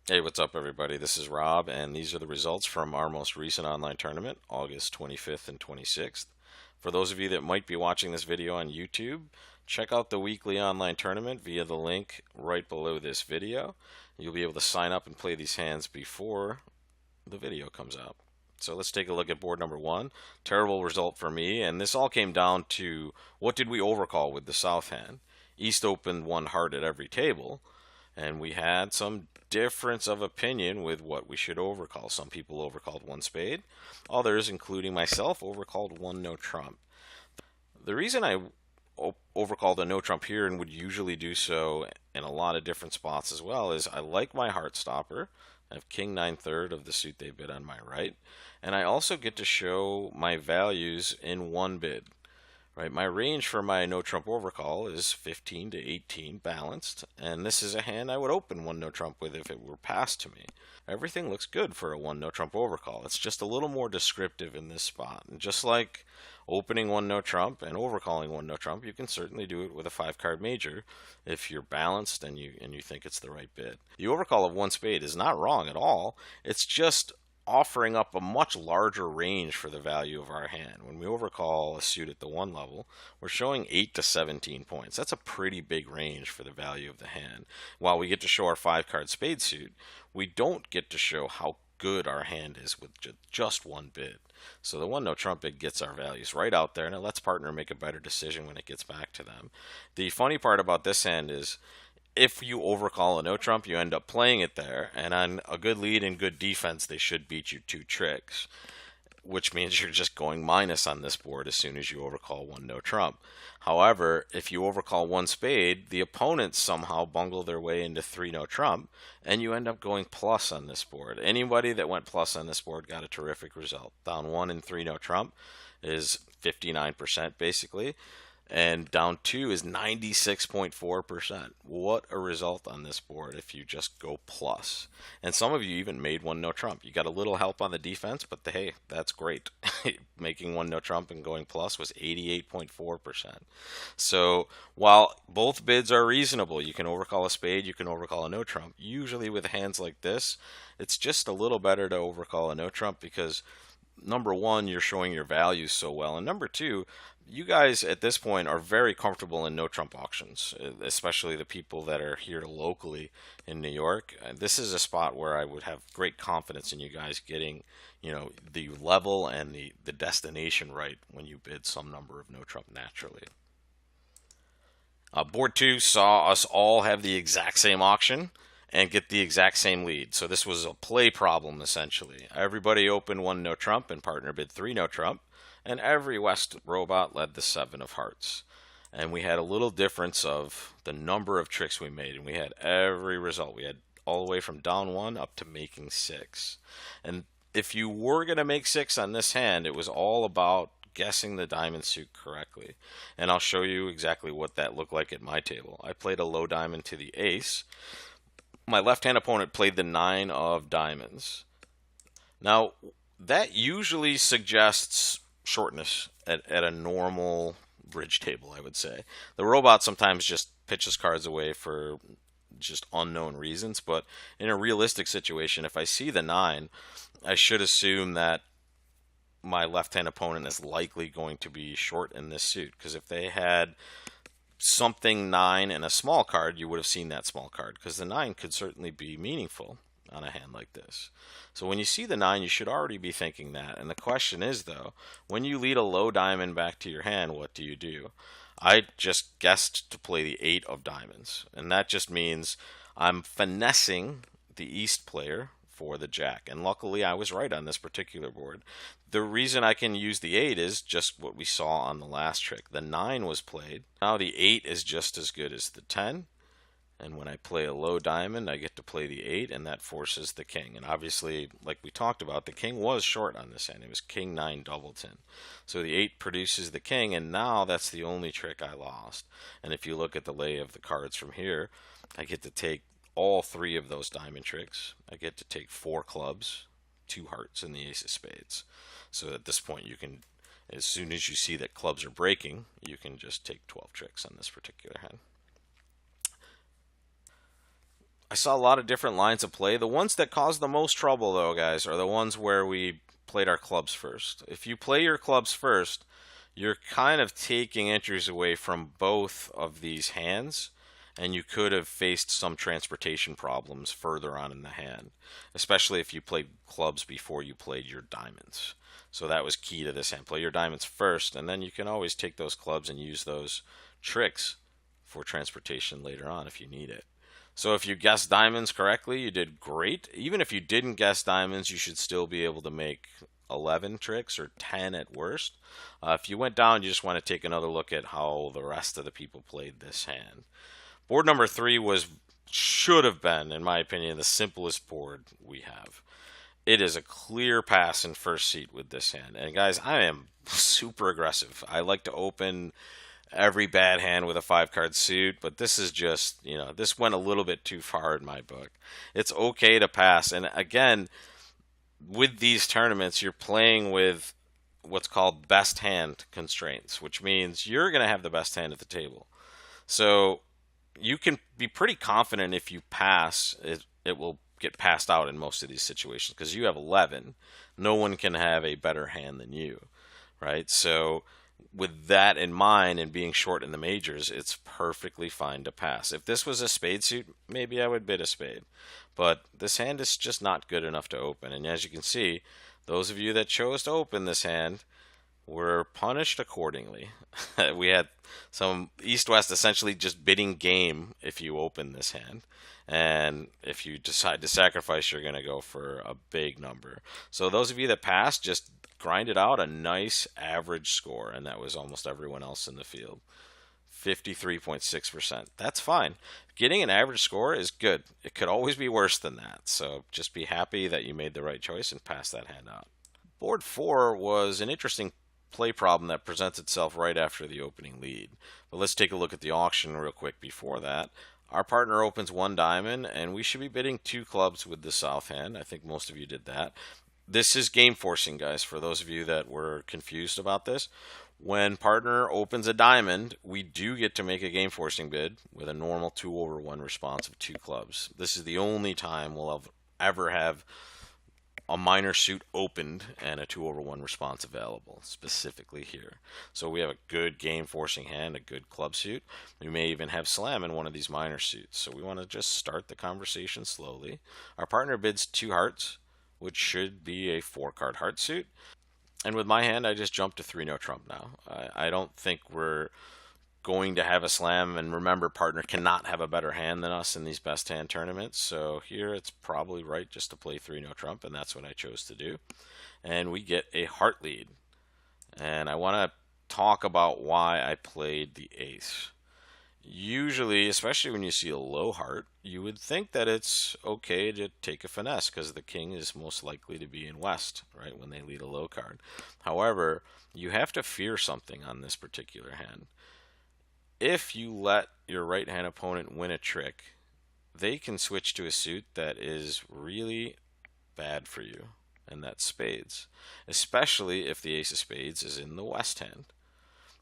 Hey, what's up, everybody? This is Rob, and these are the results from our most recent online tournament, August 25th and 26th. For those of you that might be watching this video on YouTube, check out the weekly online tournament via the link right below this video. You'll be able to sign up and play these hands before the video comes out. So let's take a look at board number one. Terrible result for me, and this all came down to what did we overcall with the south hand? East opened one heart at every table, and we had some difference of opinion with what we should overcall. Some people overcalled one spade, others, including myself, overcalled one no trump. The reason I overcalled a no trump here and would usually do so in a lot of different spots as well is I like my heart stopper. I have king 9/3 of the suit they bid on my right, and I also get to show my values in one bid. Right, my range for my no trump overcall is 15 to 18 balanced, and this is a hand I would open one no trump with if it were passed to me. Everything looks good for a one no trump overcall. It's just a little more descriptive in this spot. And just like opening one no trump and overcalling one no trump, you can certainly do it with a 5 card major if you're balanced and you think it's the right bid. The overcall of one spade is not wrong at all. It's just offering up a much larger range for the value of our hand. When we overcall a suit at the one level, we're showing 8 to 17 points. That's a pretty big range for the value of the hand. While we get to show our 5 card spade suit, we don't get to show how good our hand is with just one bid. So the one no trump bid gets our values right out there, and it lets partner make a better decision when it gets back to them. The funny part about this hand is if you overcall a no trump, you end up playing it there, and on a good lead and good defense, they should beat you 2 tricks, which means you're just going minus on this board as soon as you overcall one no trump. However, if you overcall one spade, the opponents somehow bungle their way into 3 no trump, and you end up going plus on this board. Anybody that went plus on this board got a terrific result. Down 1 and 3 no trump is 59% basically, and down 2 is 96.4%. What a result on this board if you just go plus. And some of you even made one no trump. You got a little help on the defense, but hey, that's great. Making one no trump and going plus was 88.4%. So while both bids are reasonable, you can overcall a spade, you can overcall a no trump. Usually with hands like this, it's just a little better to overcall a no trump because number one, you're showing your values so well, and number two, you guys at this point are very comfortable in no Trump auctions, especially the people that are here locally in New York. This is a spot where I would have great confidence in you guys getting, the level and the destination right when you bid some number of no Trump naturally. Board two saw us all have the exact same auction and get the exact same lead. So this was a play problem essentially. Everybody opened one no Trump and partner bid 3 no Trump, and every West robot led the 7 of hearts. And we had a little difference of the number of tricks we made, and we had every result. We had all the way from down 1 up to making 6. And if you were going to make 6 on this hand, it was all about guessing the diamond suit correctly. And I'll show you exactly what that looked like at my table. I played a low diamond to the ace. My left hand opponent played the 9 of diamonds. Now, that usually suggests shortness at a normal bridge table, I would say. The robot sometimes just pitches cards away for just unknown reasons, but in a realistic situation, if I see the 9, I should assume that my left hand opponent is likely going to be short in this suit, because if they had something 9 and a small card, you would have seen that small card, because the 9 could certainly be meaningful on a hand like this. So when you see the 9, you should already be thinking that. And the question is, though, when you lead a low diamond back to your hand, what do you do? I just guessed to play the 8 of diamonds, and that just means I'm finessing the East player for the Jack. And luckily, I was right on this particular board. The reason I can use the 8 is just what we saw on the last trick. The 9 was played. Now the 8 is just as good as the 10. And when I play a low diamond, I get to play the 8, and that forces the king. And obviously, like we talked about, the king was short on this hand. It was king 9 doubleton. So the 8 produces the king, and now that's the only trick I lost. And if you look at the lay of the cards from here, I get to take all 3 of those diamond tricks. I get to take 4 clubs, 2 hearts, and the ace of spades. So at this point, you can, as soon as you see that clubs are breaking, you can just take 12 tricks on this particular hand. I saw a lot of different lines of play. The ones that cause the most trouble, though, guys, are the ones where we played our clubs first. If you play your clubs first, you're kind of taking entries away from both of these hands, and you could have faced some transportation problems further on in the hand, especially if you played clubs before you played your diamonds. So that was key to this hand. Play your diamonds first, and then you can always take those clubs and use those tricks for transportation later on if you need it. So if you guessed diamonds correctly, you did great. Even if you didn't guess diamonds, you should still be able to make 11 tricks or 10 at worst. If you went down, you just want to take another look at how the rest of the people played this hand. Board number 3 should have been, in my opinion, the simplest board we have. It is a clear pass in first seat with this hand. And guys, I am super aggressive. I like to open every bad hand with a 5-card suit, but this is just, this went a little bit too far in my book. It's okay to pass. And again, with these tournaments, you're playing with what's called best hand constraints, which means you're going to have the best hand at the table. So you can be pretty confident if you pass, it will get passed out in most of these situations because you have 11. No one can have a better hand than you, right? So with that in mind and being short in the majors, it's perfectly fine to pass. If this was a spade suit, maybe I would bid a spade. But this hand is just not good enough to open. And as you can see, those of you that chose to open this hand were punished accordingly. We had some East-West essentially just bidding game if you open this hand. And if you decide to sacrifice, you're going to go for a big number. So those of you that passed just grinded out a nice average score, and that was almost everyone else in the field. 53.6%. That's fine. Getting an average score is good. It could always be worse than that. So just be happy that you made the right choice and pass that hand out. Board 4 was an interesting play problem that presents itself right after the opening lead. But let's take a look at the auction real quick before that. Our partner opens 1 diamond, and we should be bidding 2 clubs with the south hand. I think most of you did that. This is game forcing, guys, for those of you that were confused about this. When partner opens a diamond, we do get to make a game forcing bid with a normal 2/1 response of 2 clubs. This is the only time we'll ever have a minor suit opened and a 2/1 response available, specifically here. So we have a good game forcing hand, a good club suit. We may even have slam in one of these minor suits. So we want to just start the conversation slowly. Our partner bids 2 hearts, which should be a 4-card heart suit. And with my hand, I just jumped to 3 no trump now. I don't think we're going to have a slam, and remember, partner cannot have a better hand than us in these best hand tournaments. So here it's probably right just to play 3 no trump, and that's what I chose to do. And we get a heart lead. And I want to talk about why I played the ace. Usually, especially when you see a low heart, you would think that it's okay to take a finesse because the king is most likely to be in west, right, when they lead a low card. However, you have to fear something on this particular hand. If you let your right hand opponent win a trick, they can switch to a suit that is really bad for you, and that's spades, especially if the ace of spades is in the west hand.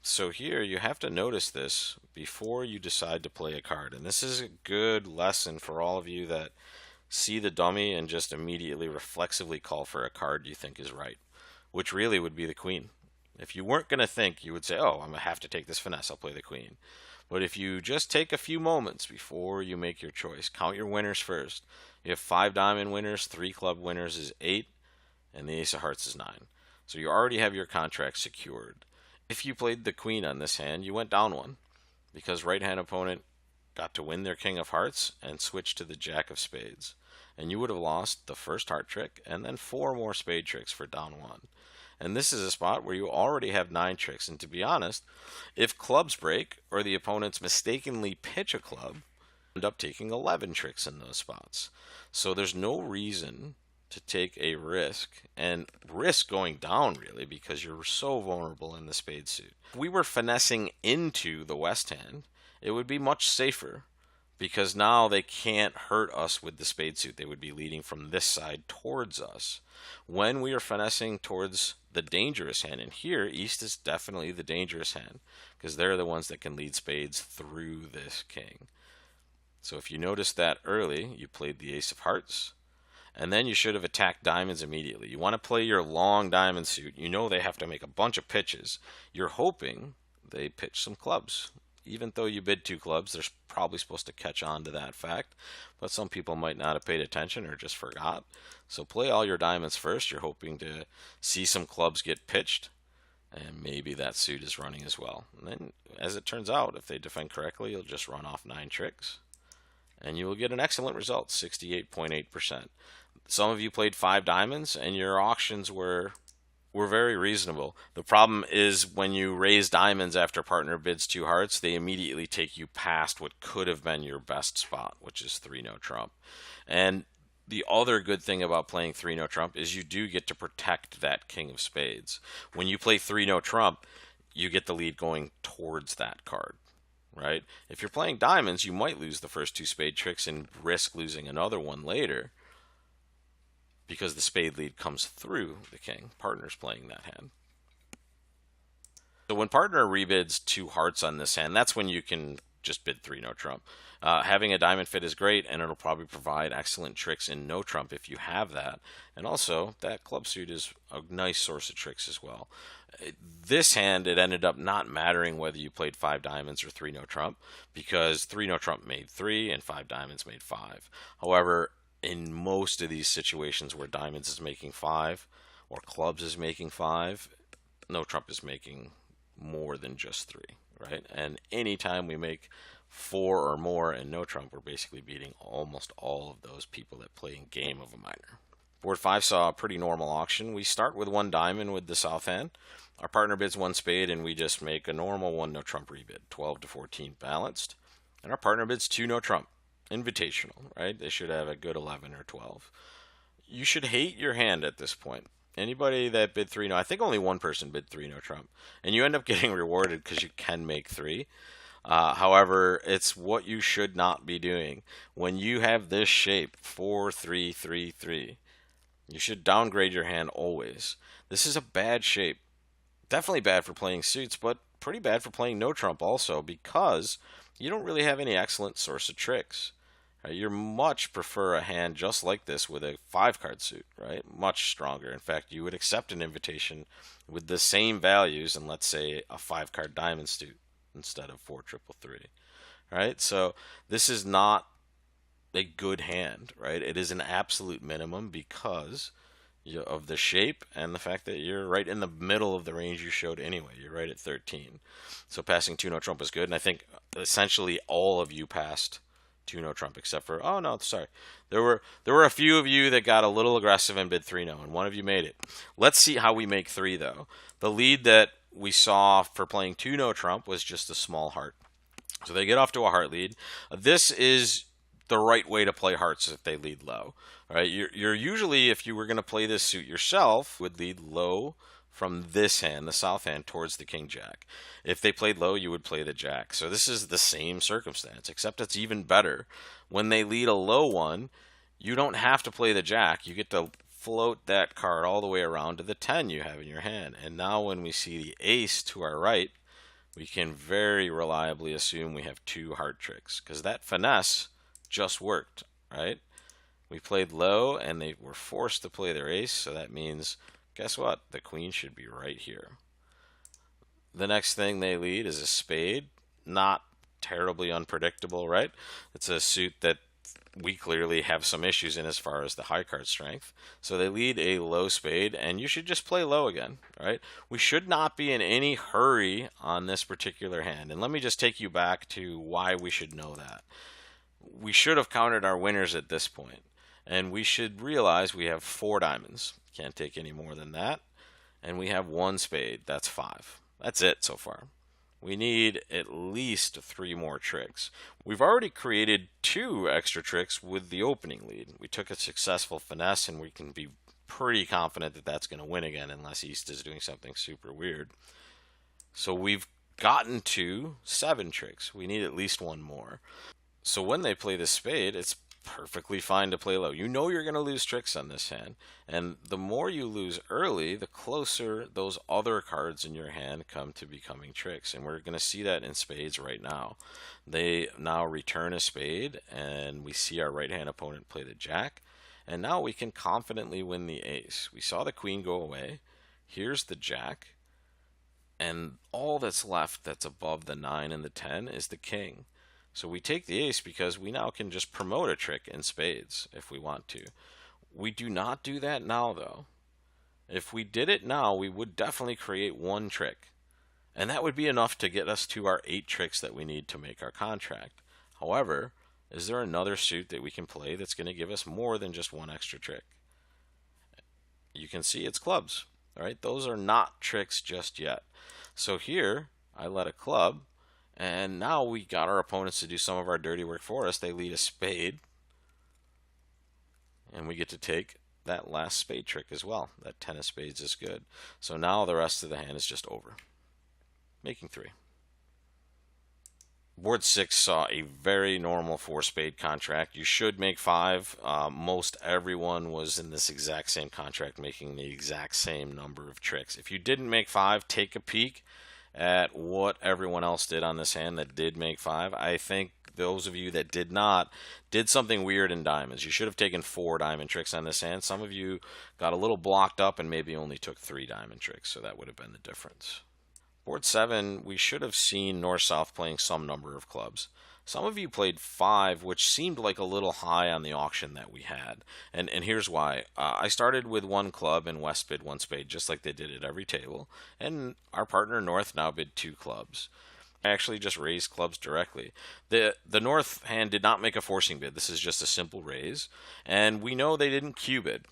So here you have to notice this before you decide to play a card. And this is a good lesson for all of you that see the dummy and just immediately reflexively call for a card you think is right, which really would be the queen. If you weren't going to think, you would say, oh, I'm going to have to take this finesse, I'll play the queen. But if you just take a few moments before you make your choice, count your winners first. You have 5 diamond winners, 3 club winners is 8, and the ace of hearts is 9. So you already have your contract secured. If you played the queen on this hand, you went down 1 because right hand opponent got to win their king of hearts and switch to the jack of spades. And you would have lost the first heart trick and then 4 more spade tricks for down 1. And this is a spot where you already have 9 tricks. And to be honest, if clubs break or the opponents mistakenly pitch a club, you end up taking 11 tricks in those spots. So there's no reason to take a risk, and risk going down really because you're so vulnerable in the spade suit. If we were finessing into the west hand, it would be much safer because now they can't hurt us with the spade suit. They would be leading from this side towards us. When we are finessing towards the dangerous hand, and here east is definitely the dangerous hand because they're the ones that can lead spades through this king. So if you noticed that early, you played the ace of hearts, and then you should have attacked diamonds immediately. You want to play your long diamond suit. You know they have to make a bunch of pitches. You're hoping they pitch some clubs. Even though you bid 2 clubs, they're probably supposed to catch on to that fact, but some people might not have paid attention or just forgot. So play all your diamonds first. You're hoping to see some clubs get pitched, and maybe that suit is running as well. And then, as it turns out, if they defend correctly, you'll just run off 9 tricks, and you will get an excellent result, 68.8%. Some of you played 5 diamonds, and your auctions were very reasonable. The problem is when you raise diamonds after partner bids 2 hearts, they immediately take you past what could have been your best spot, which is 3 no trump. And the other good thing about playing 3 no trump is you do get to protect that king of spades. When you play 3 no trump, you get the lead going towards that card, right? If you're playing diamonds, you might lose the first 2 spade tricks and risk losing another one later, because the spade lead comes through the king. Partner's playing that hand. So when partner rebids 2 hearts on this hand, that's when you can just bid 3 no trump. Having a diamond fit is great, and it'll probably provide excellent tricks in no trump if you have that. And also, that club suit is a nice source of tricks as well. This hand, it ended up not mattering whether you played 5 diamonds or 3 no trump, because 3 no trump made 3 and 5 diamonds made 5. However, in most of these situations where diamonds is making 5 or clubs is making 5, no trump is making more than just 3, right? And anytime we make 4 or more and no trump, we're basically beating almost all of those people that play in Game of a Miner. Board 5 saw a pretty normal auction. We start with 1 diamond with the south hand. Our partner bids 1 spade, and we just make a normal 1 no trump rebid, 12 to 14 balanced. And our partner bids 2 no trump, invitational, right? They should have a good 11 or 12. You should hate your hand at this point. Anybody that bid 3 no, I think only one person bid 3 no trump, and you end up getting rewarded because you can make 3. However, it's what you should not be doing. When you have this shape, 4 3 3 3, you should downgrade your hand always. This is a bad shape. Definitely bad for playing suits, but pretty bad for playing no trump also, because you don't really have any excellent source of tricks. You much prefer a hand just like this with a 5-card suit, right? Much stronger. In fact, you would accept an invitation with the same values and, let's say, a 5-card diamond suit instead of 4 triple 3, right? So this is not a good hand, right? It is an absolute minimum because of the shape and the fact that you're right in the middle of the range you showed anyway. You're right at 13. So passing 2 no trump is good, and I think essentially all of you passed 2 no trump except for, oh no, sorry, there were a few of you that got a little aggressive and bid 3 no, and one of you made it. Let's see how we make 3 though. The lead that we saw for playing 2 no trump was just a small heart, so they get off to a heart lead. This is the right way to play hearts if they lead low, right? You're usually, if you were going to play this suit yourself, would lead low from this hand, the south hand, towards the king jack. If they played low, you would play the jack. So this is the same circumstance, except it's even better. When they lead a low one, you don't have to play the jack. You get to float that card all the way around to the 10 you have in your hand. And now when we see the ace to our right, we can very reliably assume we have 2 heart tricks, because that finesse just worked, right? We played low and they were forced to play their ace, so that means, guess what? The queen should be right here. The next thing they lead is a spade. Not terribly unpredictable, right? It's a suit that we clearly have some issues in as far as the high card strength. So they lead a low spade, and you should just play low again, right? We should not be in any hurry on this particular hand. And let me just take you back to why we should know that. We should have counted our winners at this point, and we should realize we have 4 diamonds. Can't take any more than that. And we have 1 spade. That's 5. That's it so far. We need at least 3 more tricks. We've already created 2 extra tricks with the opening lead. We took a successful finesse, and we can be pretty confident that that's going to win again unless East is doing something super weird. So we've gotten to 7 tricks. We need at least 1 more. So when they play the spade, it's perfectly fine to play low. You know you're going to lose tricks on this hand, and the more you lose early, the closer those other cards in your hand come to becoming tricks. And we're going to see that in spades right now. They now return a spade, and we see our right hand opponent play the jack, and now we can confidently win the ace. We saw the queen go away. Here's the jack, and all that's left that's above the 9 and the 10 is the king. So we take the ace because we now can just promote a trick in spades if we want to. We do not do that now, though. If we did it now, we would definitely create one trick, and that would be enough to get us to our 8 tricks that we need to make our contract. However, is there another suit that we can play that's going to give us more than just one extra trick? You can see it's clubs. All right, those are not tricks just yet. So here, I let a club, and now we got our opponents to do some of our dirty work for us. They lead a spade, and we get to take that last spade trick as well. That 10 of spades is good. So now the rest of the hand is just over, making 3. Board 6 saw a very normal 4-spade contract. You should make 5. Most everyone was in this exact same contract, making the exact same number of tricks. If you didn't make 5, take a peek at what everyone else did on this hand that did make 5. I think those of you that did not did something weird in diamonds. You should have taken 4 diamond tricks on this hand. Some of you got a little blocked up and maybe only took 3 diamond tricks, so that would have been the difference. Board 7, we should have seen north-south playing some number of clubs. Some of you played 5, which seemed like a little high on the auction that we had. And here's why. I started with 1 club and West bid 1 spade, just like they did at every table. And our partner North now bid 2 clubs. I actually just raised clubs directly. The North hand did not make a forcing bid. This is just a simple raise. And we know they didn't cube it.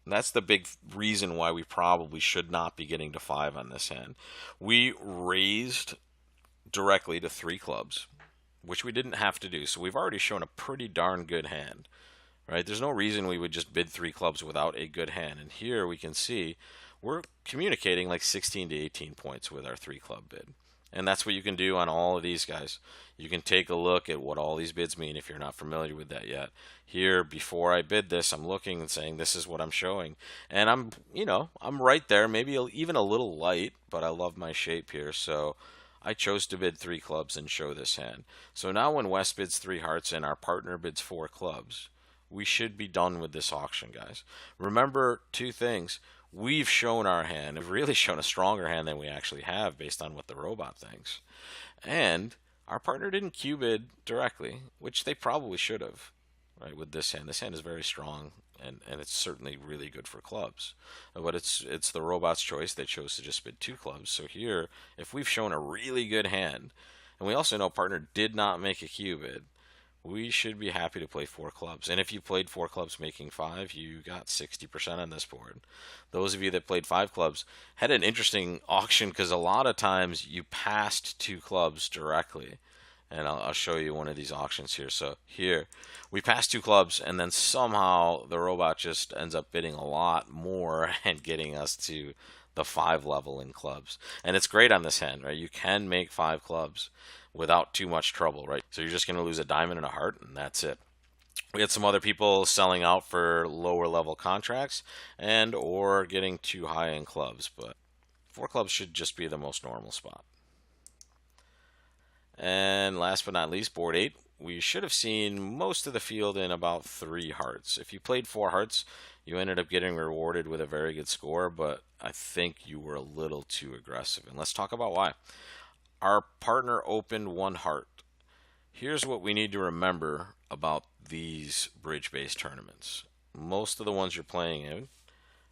That's the big reason why we probably should not be getting to 5 on this hand. We raised directly to 3 clubs, which we didn't have to do. So we've already shown a pretty darn good hand, right? There's no reason we would just bid 3 clubs without a good hand. And here we can see we're communicating like 16 to 18 points with our 3 club bid. And that's what you can do on all of these guys. You can take a look at what all these bids mean if you're not familiar with that yet. Here, before I bid this, I'm looking and saying, this is what I'm showing. And I'm right there, maybe even a little light, but I love my shape here. So I chose to bid 3 clubs and show this hand. So now when West bids 3 hearts and our partner bids 4 clubs, we should be done with this auction, guys. Remember 2 things. We've shown our hand. We've really shown a stronger hand than we actually have based on what the robot thinks. And our partner didn't cube bid directly, which they probably should have, right, with this hand. This hand is very strong, and it's certainly really good for clubs. But it's the robot's choice. They chose to just bid 2 clubs. So here, if we've shown a really good hand, and we also know partner did not make a cube bid, we should be happy to play 4 clubs. And if you played 4 clubs making 5, you got 60% on this board. Those of you that played 5 clubs had an interesting auction because a lot of times you passed 2 clubs directly. And I'll show you one of these auctions here. So here, we passed 2 clubs, and then somehow the robot just ends up bidding a lot more and getting us to the 5 level in clubs. And it's great on this hand, right? You can make 5 clubs without too much trouble, right? So you're just going to lose a diamond and a heart, and that's it. We had some other people selling out for lower level contracts and or getting too high in clubs, but 4 clubs should just be the most normal spot. And last but not least, board 8, we should have seen most of the field in about 3 hearts. If you played 4 hearts, you ended up getting rewarded with a very good score, but I think you were a little too aggressive. And let's talk about why. Our partner opened 1 heart. Here's what we need to remember about these bridge-based tournaments. Most of the ones you're playing in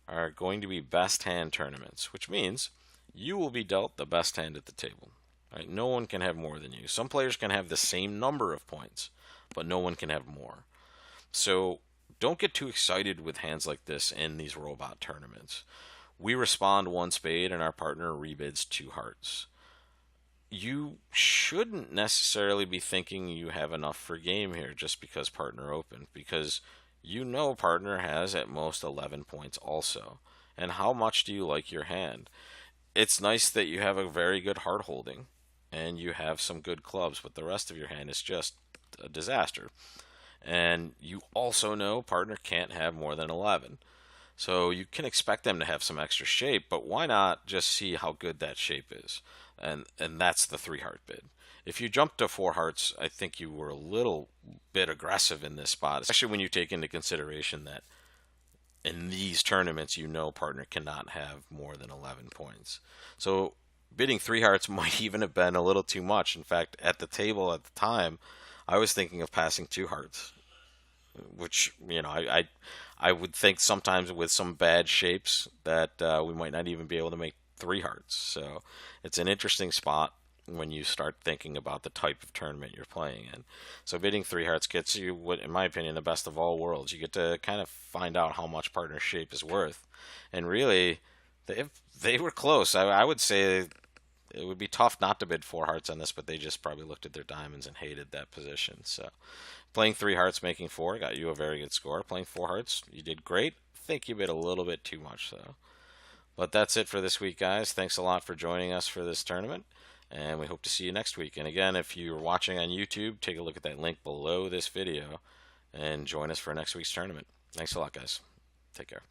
are going to be best hand tournaments, which means you will be dealt the best hand at the table. Right? No one can have more than you. Some players can have the same number of points, but no one can have more. So don't get too excited with hands like this in these robot tournaments. We respond 1 spade and our partner rebids 2 hearts. You shouldn't necessarily be thinking you have enough for game here just because partner opened, because you know partner has at most 11 points also. And how much do you like your hand? It's nice that you have a very good heart holding and you have some good clubs, but the rest of your hand is just a disaster. And you also know partner can't have more than 11. So you can expect them to have some extra shape, but why not just see how good that shape is? And that's the 3 heart bid. If you jump to 4 hearts, I think you were a little bit aggressive in this spot, especially when you take into consideration that in these tournaments, you know partner cannot have more than 11 points. So bidding 3 hearts might even have been a little too much. In fact, at the table at the time, I was thinking of passing 2 hearts, which I would think sometimes with some bad shapes that we might not even be able to make 3 hearts. So it's an interesting spot when you start thinking about the type of tournament you're playing in. So bidding 3 hearts gets you what, in my opinion, the best of all worlds. You get to kind of find out how much partner shape is worth, and really, they were close. I would say it would be tough not to bid 4 hearts on this, but they just probably looked at their diamonds and hated that position. So playing 3 hearts, making 4 got you a very good score. Playing 4 hearts, you did great. I think you bid a little bit too much though. But that's it for this week, guys. Thanks a lot for joining us for this tournament, and we hope to see you next week. And again, if you're watching on YouTube, take a look at that link below this video and join us for next week's tournament. Thanks a lot, guys. Take care.